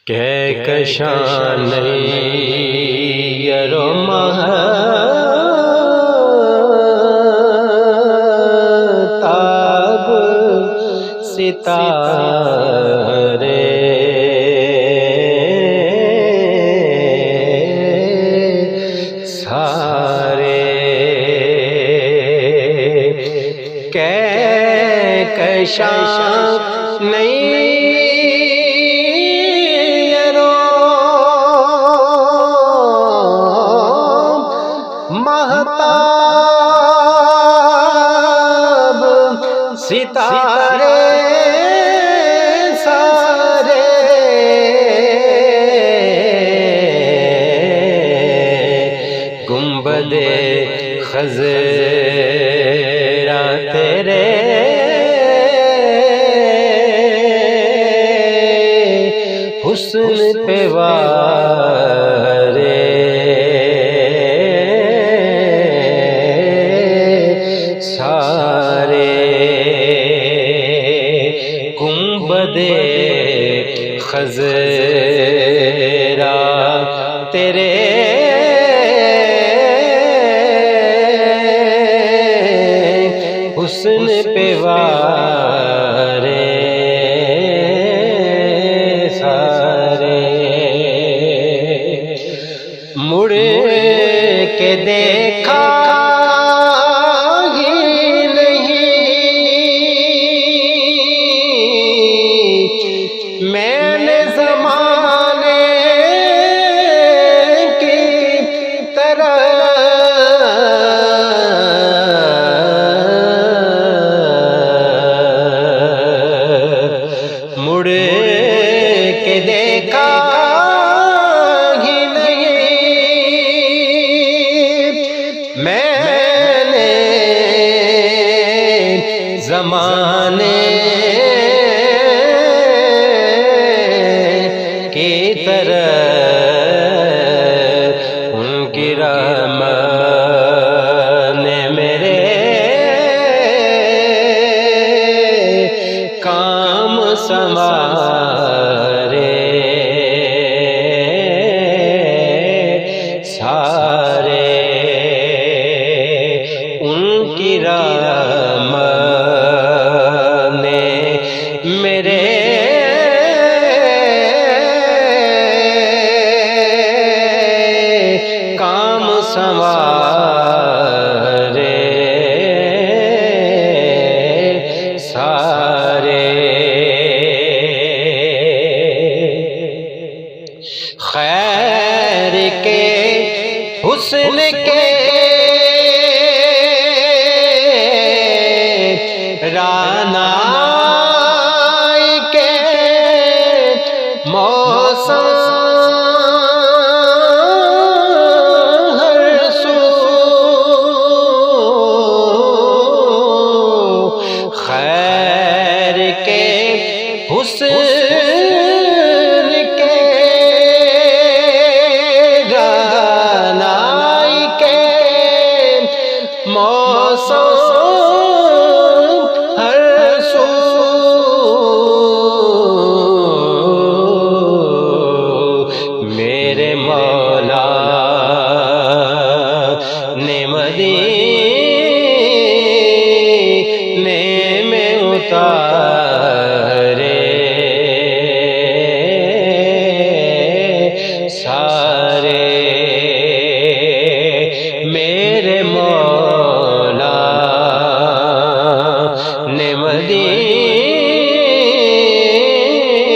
کہکشان یرو مہتاب ستارے سارے کہکشان مہتاب ستارے سارے گنبد خضرا تیرے حسن پہ وارے سارے گنبد خضرا تیرے حسن پہ وارے سارے مڑ کے دیکھا ہی نہیں میں نے زمانے کی طرح مڑ کے دیکھا ہی نہیں میں نے زمانے کی طرح ان کی رحمت نے میرے کام سنوارے سارے ان کی رحمت نے میرے کام سنوارے سارے خیر کے حسن کے رعنائی کے موسم ہر سو خیر کے حسن ہر سو میرے مولا نے مدینے میں اتارے سارے میرے مولا نے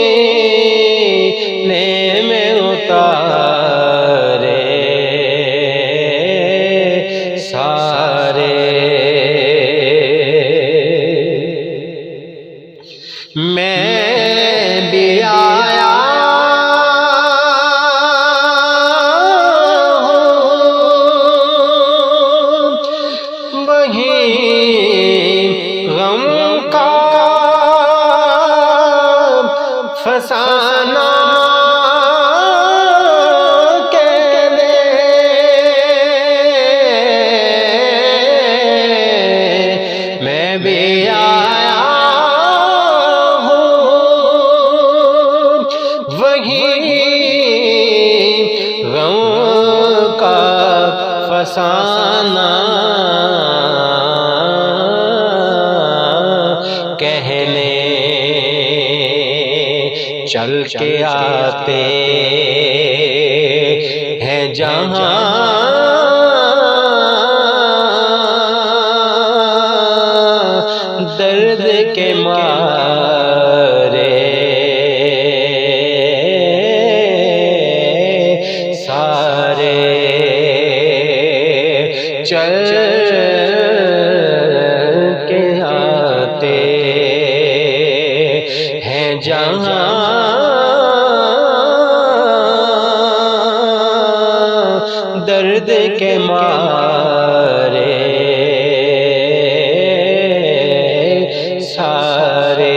مدینے میں اتارے سارے میں بھی آیا فسانہ کے لیے میں بھی آیا ہوں وہی فسانہ کہنے چل کے آتے ہیں جہاں درد کے مارے سارے چل کے آتے ہیں جہاں درد کے مارے سارے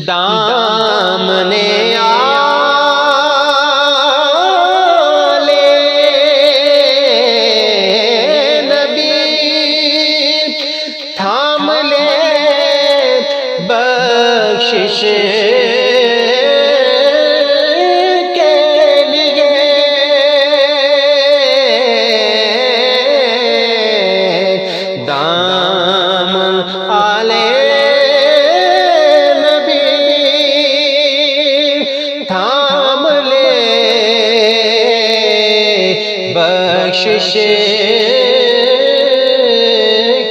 دامنے آلے نبی تھام لے بخشش بخشش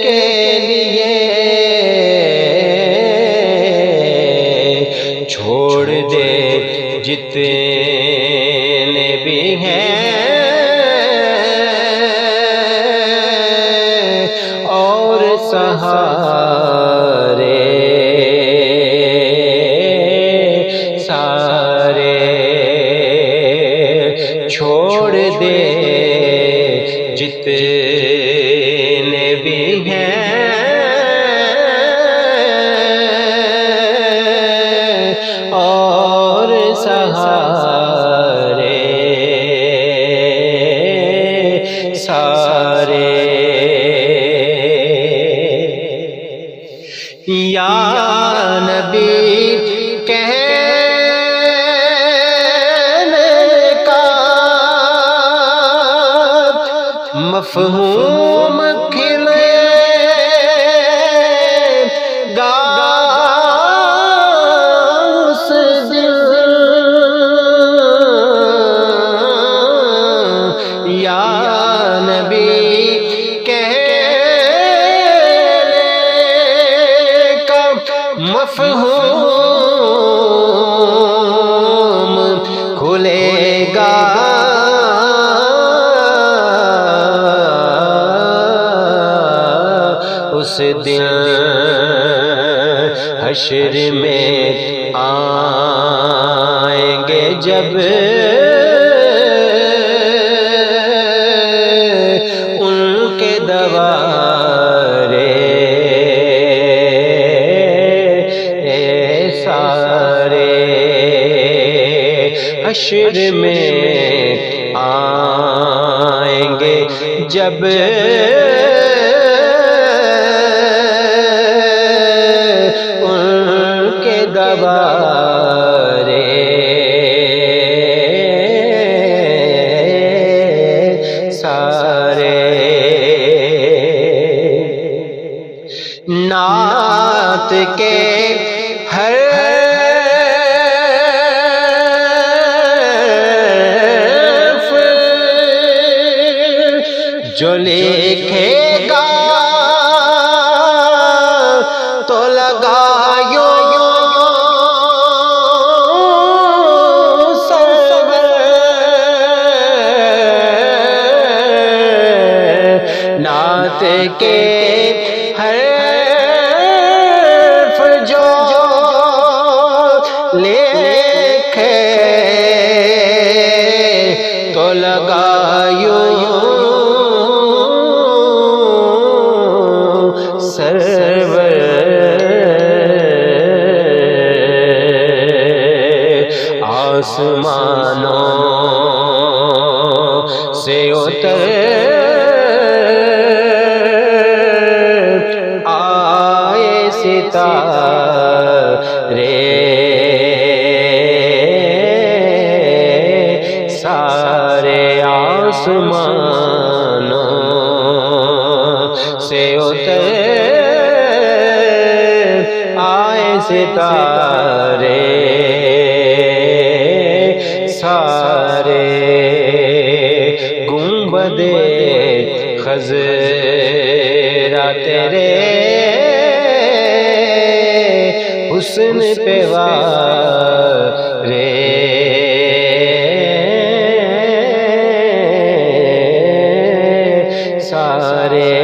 کے لیے چھوڑ دے جتنے بھی ہیں اور سہارے سارے چھوڑ دے جتنے بھی ہیں اور سہارے سارے یا نبی مفہوم کھلے گا اس دل یا نبی کہنے کا مفہوم کھلے گا اس دن حشر میں آئیں گے جب ان کے دوارے سارے حشر میں آئیں گے جب دوارے سارے نعت کے ہر جو لکھے گا تو لگایو نعت کے حرف جو لکھے تو لگایو سرور آسمانوں سے اتر آئے ستارے آسمانوں سے اتر آئے ستارے سارے، گنبد خضرا تیرے حسن پہ وارے، سارے